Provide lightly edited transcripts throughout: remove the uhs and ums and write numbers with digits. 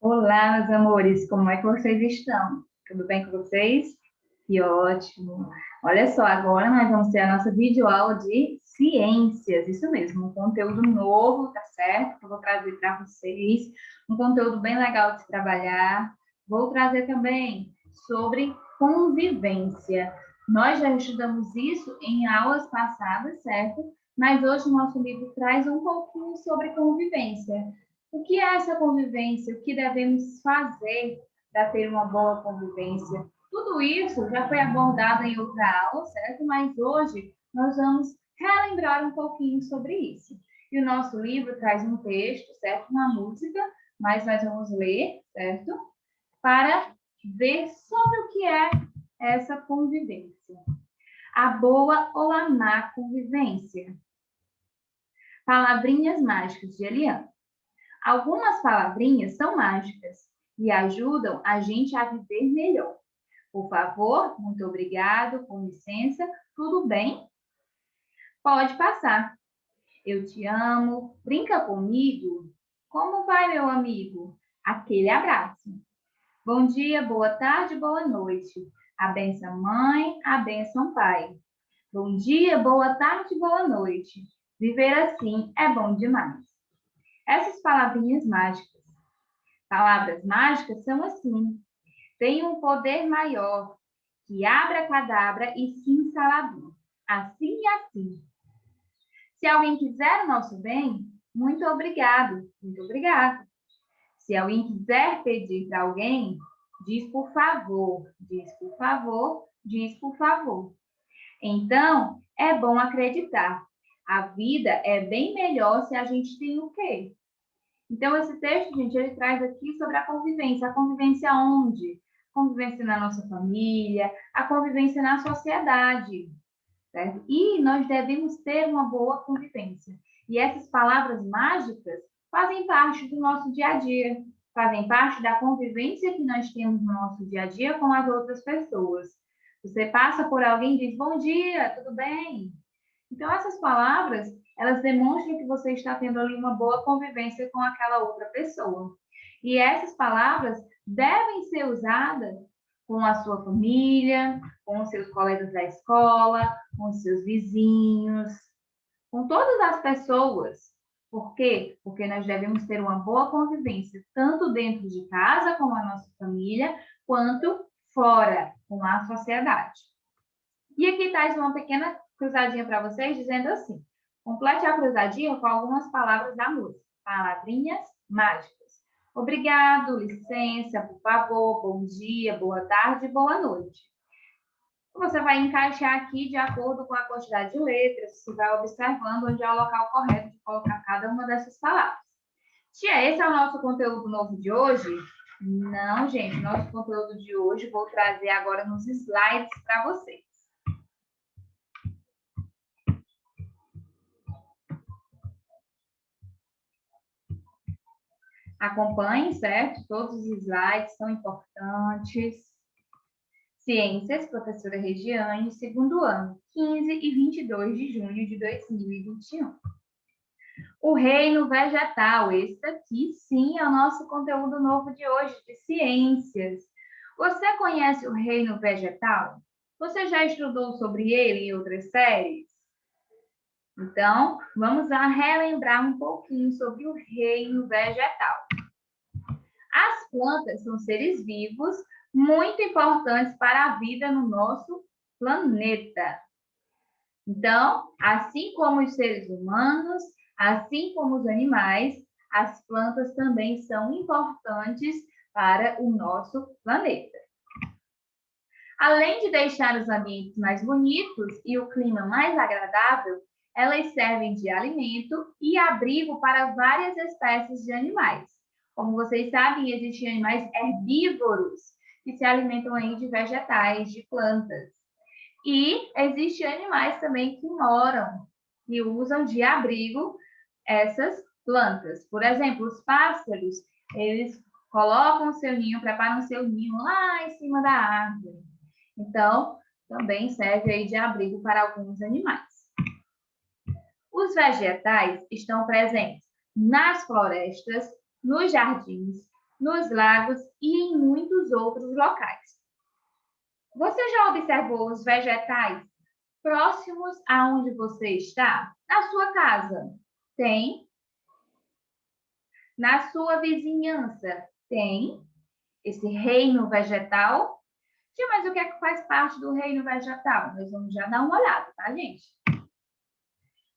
Olá, meus amores, como é que vocês estão? Tudo bem com vocês? Que ótimo! Olha só, agora nós vamos ter a nossa videoaula de ciências, isso mesmo, um conteúdo novo, tá certo? Que eu vou trazer para vocês, um conteúdo bem legal de se trabalhar. Vou trazer também sobre convivência. Nós já estudamos isso em aulas passadas, certo? Mas hoje o nosso livro traz um pouquinho sobre convivência. O que é essa convivência? O que devemos fazer para ter uma boa convivência? Tudo isso já foi abordado em outra aula, certo? Mas hoje nós vamos relembrar um pouquinho sobre isso. E o nosso livro traz um texto, certo? Uma música, mas nós vamos ler, certo? Para ver sobre o que é essa convivência. A boa ou a má convivência. Palavrinhas mágicas de Eliane. Algumas palavrinhas são mágicas e ajudam a gente a viver melhor. Por favor, muito obrigado, com licença, tudo bem? Pode passar. Eu te amo, brinca comigo. Como vai, meu amigo? Aquele abraço. Bom dia, boa tarde, boa noite. A benção mãe, a benção pai. Bom dia, boa tarde, boa noite. Viver assim é bom demais. Essas palavrinhas mágicas. Palavras mágicas são assim. Tem um poder maior, que abracadabra e simsalabim. Assim e assim. Se alguém quiser o nosso bem, muito obrigado, muito obrigado. Se alguém quiser pedir para alguém, diz por favor, diz por favor, diz por favor. Então, é bom acreditar. A vida é bem melhor se a gente tem o quê? Então, esse texto, gente, ele traz aqui sobre a convivência. A convivência onde? A convivência na nossa família, a convivência na sociedade, certo? E nós devemos ter uma boa convivência. E essas palavras mágicas fazem parte do nosso dia a dia, fazem parte da convivência que nós temos no nosso dia a dia com as outras pessoas. Você passa por alguém e diz, bom dia, tudo bem? Então, essas palavras, elas demonstram que você está tendo ali uma boa convivência com aquela outra pessoa. E essas palavras devem ser usadas com a sua família, com os seus colegas da escola, com os seus vizinhos, com todas as pessoas. Por quê? Porque nós devemos ter uma boa convivência, tanto dentro de casa, com a nossa família, quanto fora, com a sociedade. E aqui traz uma pequena cruzadinha para vocês, dizendo assim: complete a cruzadinha com algumas palavras da música. Palavrinhas mágicas. Obrigado, licença, por favor, bom dia, boa tarde, boa noite. Você vai encaixar aqui de acordo com a quantidade de letras, você vai observando onde é o local correto de colocar cada uma dessas palavras. Tia, esse é o nosso conteúdo novo de hoje? Não, gente, nosso conteúdo de hoje vou trazer agora nos slides para vocês. Acompanhe, certo? Todos os slides são importantes. Ciências, professora Regiane, segundo ano, 15 e 22 de junho de 2021. O reino vegetal, esse aqui sim é o nosso conteúdo novo de hoje, de ciências. Você conhece o reino vegetal? Você já estudou sobre ele em outras séries? Então, vamos lá relembrar um pouquinho sobre o reino vegetal. As plantas são seres vivos muito importantes para a vida no nosso planeta. Então, assim como os seres humanos, assim como os animais, as plantas também são importantes para o nosso planeta. Além de deixar os ambientes mais bonitos e o clima mais agradável, elas servem de alimento e abrigo para várias espécies de animais. Como vocês sabem, existem animais herbívoros que se alimentam aí de vegetais, de plantas. E existem animais também que moram e usam de abrigo essas plantas. Por exemplo, os pássaros, eles colocam seu ninho, preparam seu ninho lá em cima da árvore. Então, também serve aí de abrigo para alguns animais. Os vegetais estão presentes nas florestas, nos jardins, nos lagos e em muitos outros locais. Você já observou os vegetais próximos aonde você está? Na sua casa? Tem? Na sua vizinhança? Tem? Esse reino vegetal? Tia, mas o que é que faz parte do reino vegetal? Nós vamos já dar uma olhada, tá, gente?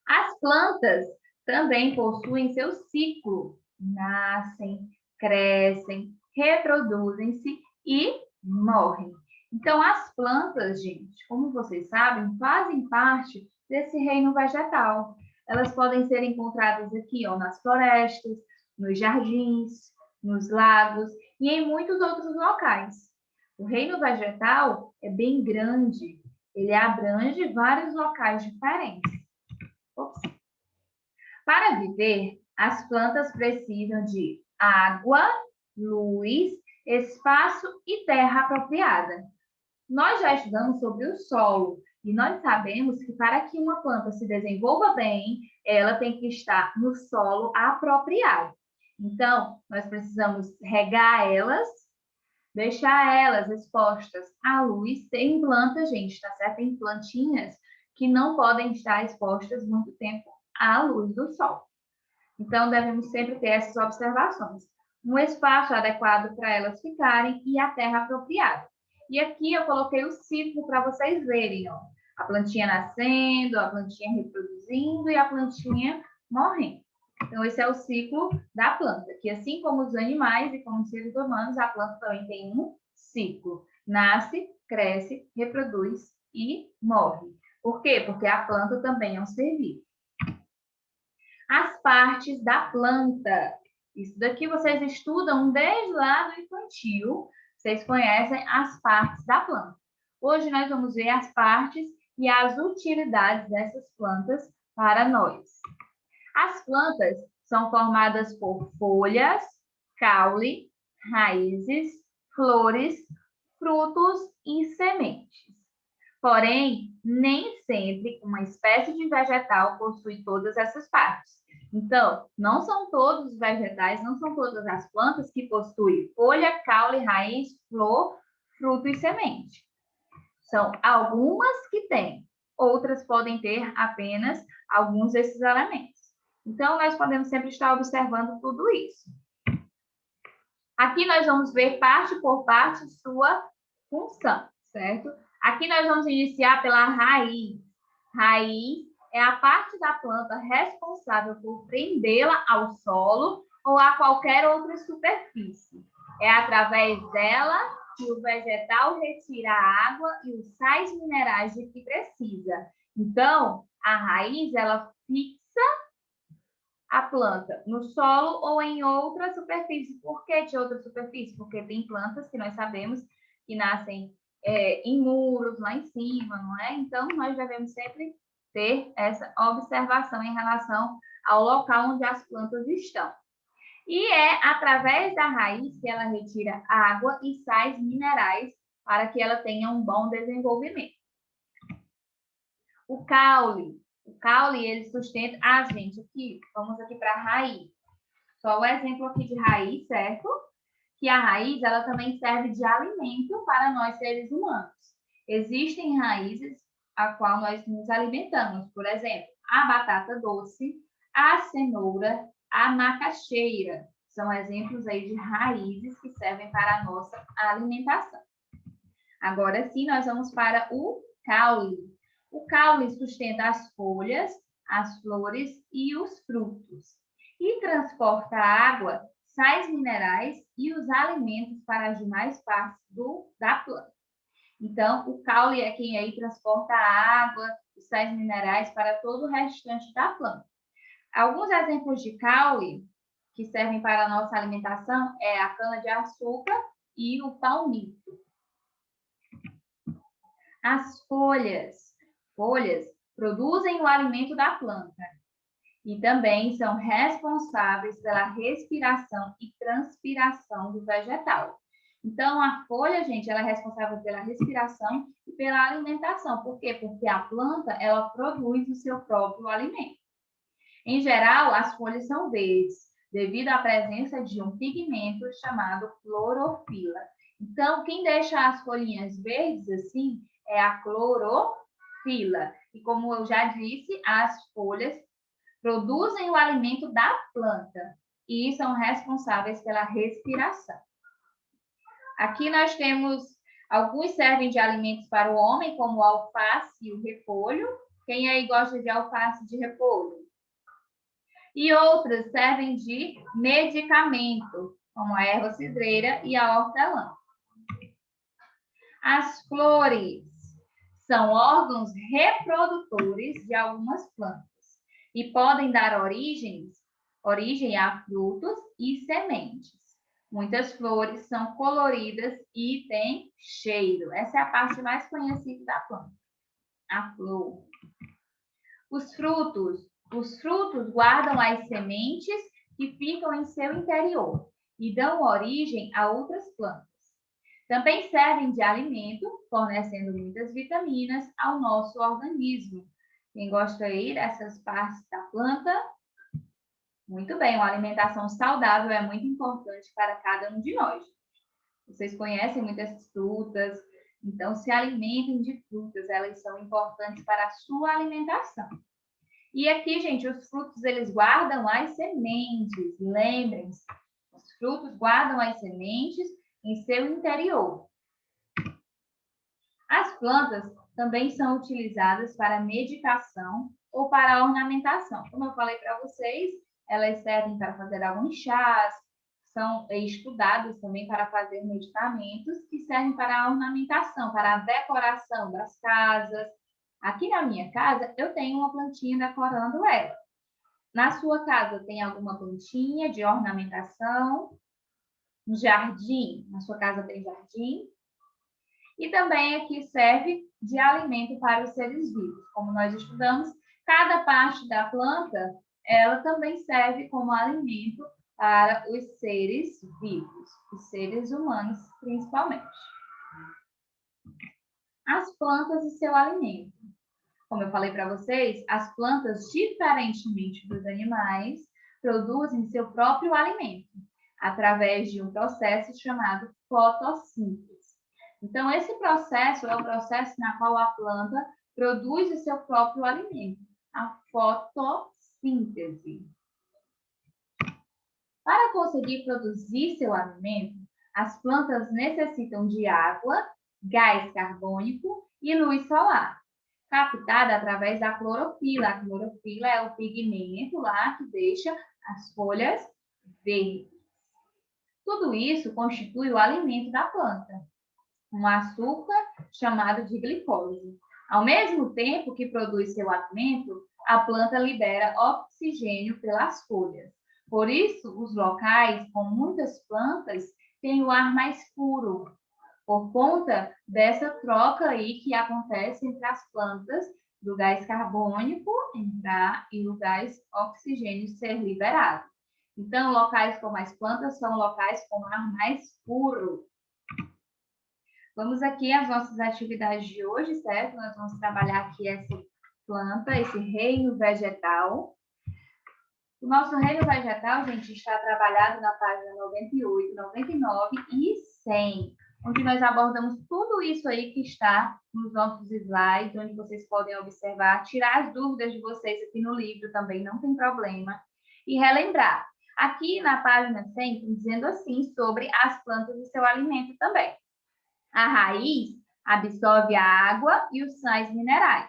As plantas também possuem seu ciclo. Nascem, crescem, reproduzem-se e morrem. Então, as plantas, gente, como vocês sabem, fazem parte desse reino vegetal. Elas podem ser encontradas aqui, ó, nas florestas, nos jardins, nos lagos e em muitos outros locais. O reino vegetal é bem grande, ele abrange vários locais diferentes. Ops. Para viver, as plantas precisam de água, luz, espaço e terra apropriada. Nós já estudamos sobre o solo e nós sabemos que para que uma planta se desenvolva bem, ela tem que estar no solo apropriado. Então, nós precisamos regar elas, deixar elas expostas à luz. Tem plantas, gente, tá certo? Tem plantinhas que não podem estar expostas muito tempo à luz do sol. Então, devemos sempre ter essas observações. Um espaço adequado para elas ficarem e a terra apropriada. E aqui eu coloquei o ciclo para vocês verem, ó. A plantinha nascendo, a plantinha reproduzindo e a plantinha morrendo. Então, esse é o ciclo da planta, que assim como os animais e como os seres humanos, a planta também tem um ciclo. Nasce, cresce, reproduz e morre. Por quê? Porque a planta também é um ser vivo. As partes da planta. Isso daqui vocês estudam desde lá do infantil. Vocês conhecem as partes da planta. Hoje nós vamos ver as partes e as utilidades dessas plantas para nós. As plantas são formadas por folhas, caule, raízes, flores, frutos e sementes. Porém, nem sempre uma espécie de vegetal possui todas essas partes. Então, não são todos os vegetais, não são todas as plantas que possuem folha, caule, raiz, flor, fruto e semente. São algumas que têm, outras podem ter apenas alguns desses elementos. Então, nós podemos sempre estar observando tudo isso. Aqui nós vamos ver parte por parte sua função, certo? Aqui nós vamos iniciar pela raiz. Raiz é a parte da planta responsável por prendê-la ao solo ou a qualquer outra superfície. É através dela que o vegetal retira a água e os sais minerais de que precisa. Então, a raiz, ela fixa a planta no solo ou em outra superfície. Por que de outra superfície? Porque tem plantas que nós sabemos que nascem em muros lá em cima, não é? Então, nós devemos sempre ter essa observação em relação ao local onde as plantas estão. E é através da raiz que ela retira água e sais minerais para que ela tenha um bom desenvolvimento. O caule. O caule, ele sustenta... Ah, gente, aqui, vamos aqui para a raiz. Só o exemplo aqui de raiz, certo? Que a raiz, ela também serve de alimento para nós seres humanos. Existem raízes a qual nós nos alimentamos. Por exemplo, a batata doce, a cenoura, a macaxeira. São exemplos aí de raízes que servem para a nossa alimentação. Agora sim, nós vamos para o caule. O caule sustenta as folhas, as flores e os frutos. E transporta água, sais minerais e os alimentos para as demais partes da planta. Então, o caule é quem aí transporta a água, os sais minerais para todo o restante da planta. Alguns exemplos de caule que servem para a nossa alimentação é a cana-de-açúcar e o palmito. As folhas produzem o alimento da planta e também são responsáveis pela respiração e transpiração do vegetal. Então, a folha, gente, ela é responsável pela respiração e pela alimentação. Por quê? Porque a planta, ela produz o seu próprio alimento. Em geral, as folhas são verdes. devido à presença de um pigmento chamado clorofila. Então, quem deixa as folhinhas verdes assim é a clorofila. E como eu já disse, as folhas produzem o alimento da planta e são responsáveis pela respiração. Aqui nós temos, alguns servem de alimentos para o homem, como o alface e o repolho. Quem aí gosta de alface e de repolho? E outras servem de medicamento, como a erva cidreira e a hortelã. As flores são órgãos reprodutores de algumas plantas e podem dar origem a frutos e sementes. Muitas flores são coloridas e têm cheiro. Essa é a parte mais conhecida da planta, a flor. Os frutos guardam as sementes que ficam em seu interior e dão origem a outras plantas. Também servem de alimento, fornecendo muitas vitaminas ao nosso organismo. Quem gosta aí dessas partes da planta? Muito bem, uma alimentação saudável é muito importante para cada um de nós. Vocês conhecem muitas frutas, então se alimentem de frutas, elas são importantes para a sua alimentação. E aqui, gente, os frutos, eles guardam as sementes. Lembrem-se, os frutos guardam as sementes em seu interior. As plantas também são utilizadas para medicação ou para ornamentação. Como eu falei para vocês, elas servem para fazer alguns chás, são estudadas também para fazer medicamentos que servem para a ornamentação, para a decoração das casas. Aqui na minha casa, eu tenho uma plantinha decorando ela. Na sua casa, tem alguma plantinha de ornamentação? Um jardim? Na sua casa tem jardim? E também aqui serve de alimento para os seres vivos. Como nós estudamos, cada parte da planta, ela também serve como alimento para os seres vivos, os seres humanos principalmente. As plantas e seu alimento. Como eu falei para vocês, as plantas, diferentemente dos animais, produzem seu próprio alimento através de um processo chamado fotossíntese. Então, esse processo é o processo na qual a planta produz o seu próprio alimento, a fotossíntese. Para conseguir produzir seu alimento, as plantas necessitam de água, gás carbônico e luz solar, captada através da clorofila. A clorofila é o pigmento lá que deixa as folhas verdes. Tudo isso constitui o alimento da planta, um açúcar chamado de glicose. Ao mesmo tempo que produz seu alimento, a planta libera oxigênio pelas folhas. Por isso, os locais com muitas plantas têm o ar mais puro, por conta dessa troca aí que acontece entre as plantas, do gás carbônico entrar e o gás oxigênio ser liberado. Então, locais com mais plantas são locais com ar mais puro. Vamos aqui às nossas atividades de hoje, certo? Nós vamos trabalhar aqui essa planta, esse reino vegetal. O nosso reino vegetal, gente, está trabalhado na página 98, 99 e 100, onde nós abordamos tudo isso aí que está nos nossos slides, onde vocês podem observar, tirar as dúvidas de vocês aqui no livro também, não tem problema, e relembrar. Aqui na página 100, dizendo assim sobre as plantas e seu alimento também. A raiz absorve a água e os sais minerais.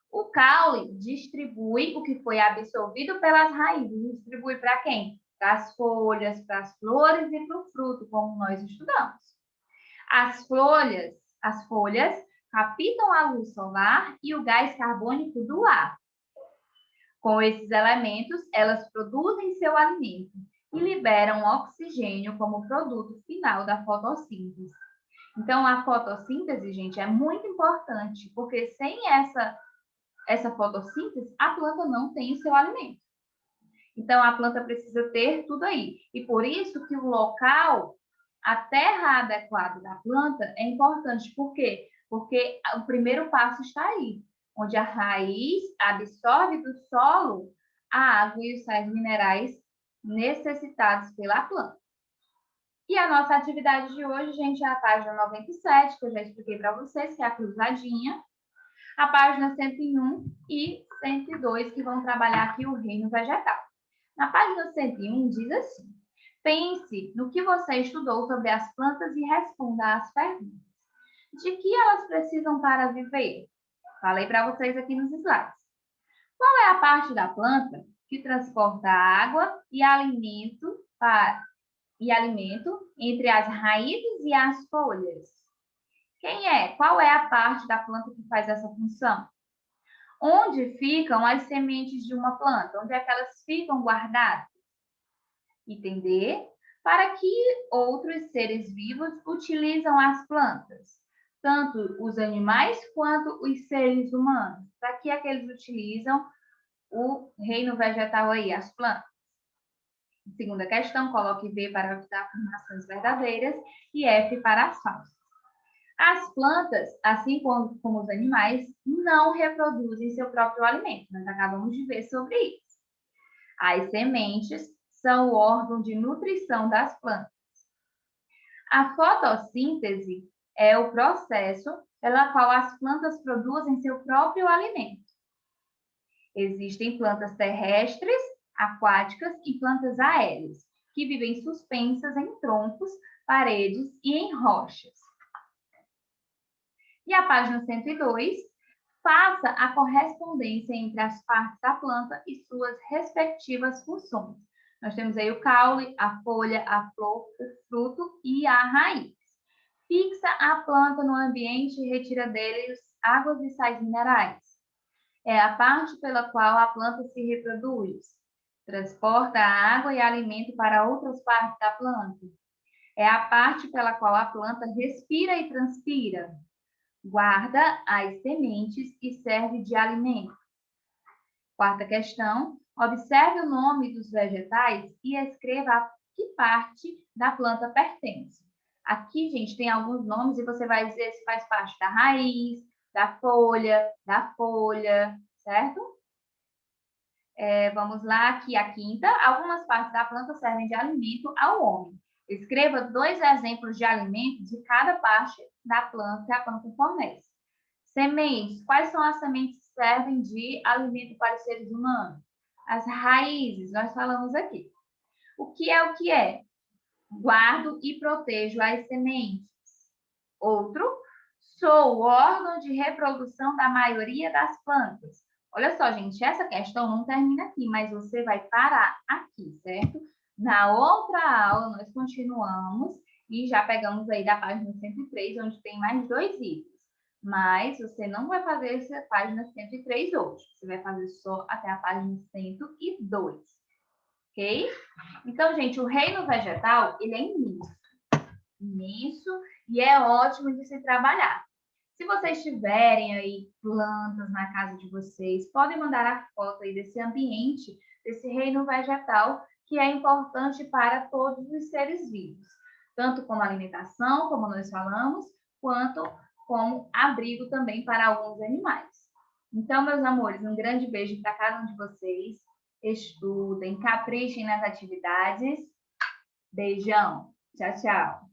O caule distribui o que foi absorvido pelas raízes. Distribui para quem? Para as folhas, para as flores e para o fruto, como nós estudamos. As folhas captam a luz solar e o gás carbônico do ar. Com esses elementos, elas produzem seu alimento e liberam oxigênio como produto final da fotossíntese. Então, a fotossíntese, gente, é muito importante, porque sem essa fotossíntese, a planta não tem o seu alimento. Então, a planta precisa ter tudo aí. E por isso que o local, a terra adequada da planta é importante. Por quê? Porque o primeiro passo está aí, onde a raiz absorve do solo a água e os sais minerais necessitados pela planta. E a nossa atividade de hoje, gente, é a página 97, que eu já expliquei para vocês, que é a cruzadinha, a página 101 e 102, que vão trabalhar aqui o reino vegetal. Na página 101 diz assim: pense no que você estudou sobre as plantas e responda às perguntas. De que elas precisam para viver? Falei para vocês aqui nos slides. Qual é a parte da planta que transporta água e alimento entre as raízes e as folhas? Quem é? Qual é a parte da planta que faz essa função? Onde ficam as sementes de uma planta? Onde é que elas ficam guardadas? Entender? Para que outros seres vivos utilizam as plantas? Tanto os animais quanto os seres humanos. Para que é que eles utilizam o reino vegetal aí, as plantas? Segunda questão, coloque V para obter afirmações verdadeiras e F para as falsas. As plantas, assim como os animais, não reproduzem seu próprio alimento. Nós acabamos de ver sobre isso. As sementes são o órgão de nutrição das plantas. A fotossíntese é o processo pela qual as plantas produzem seu próprio alimento. Existem plantas terrestres, aquáticas e plantas aéreas, que vivem suspensas em troncos, paredes e em rochas. E a página 102, faça a correspondência entre as partes da planta e suas respectivas funções. Nós temos aí o caule, a folha, a flor, o fruto e a raiz. Fixa a planta no ambiente e retira deles águas e sais minerais. É a parte pela qual a planta se reproduz. Transporta água e alimento para outras partes da planta. É a parte pela qual a planta respira e transpira. Guarda as sementes e serve de alimento. Quarta questão, observe o nome dos vegetais e escreva a que parte da planta pertence. Aqui, gente, tem alguns nomes e você vai dizer se faz parte da raiz, da folha, certo? Vamos lá, aqui a quinta. Algumas partes da planta servem de alimento ao homem. Escreva 2 exemplos de alimentos de cada parte da planta que a planta fornece. Sementes. Quais são as sementes que servem de alimento para os seres humanos? As raízes, nós falamos aqui. O que é o que é? Guardo e protejo as sementes. Outro, sou o órgão de reprodução da maioria das plantas. Olha só, gente, essa questão não termina aqui, mas você vai parar aqui, certo? Na outra aula, nós continuamos e já pegamos aí da página 103, onde tem mais 2 itens. Mas você não vai fazer essa página 103 hoje. Você vai fazer só até a página 102. Ok? Então, gente, o reino vegetal, ele é imenso e é ótimo de se trabalhar. Se vocês tiverem aí plantas na casa de vocês, podem mandar a foto aí desse ambiente, desse reino vegetal, que é importante para todos os seres vivos. Tanto como alimentação, como nós falamos, quanto como abrigo também para alguns animais. Então, meus amores, um grande beijo para cada um de vocês. Estudem, caprichem nas atividades. Beijão. Tchau, tchau.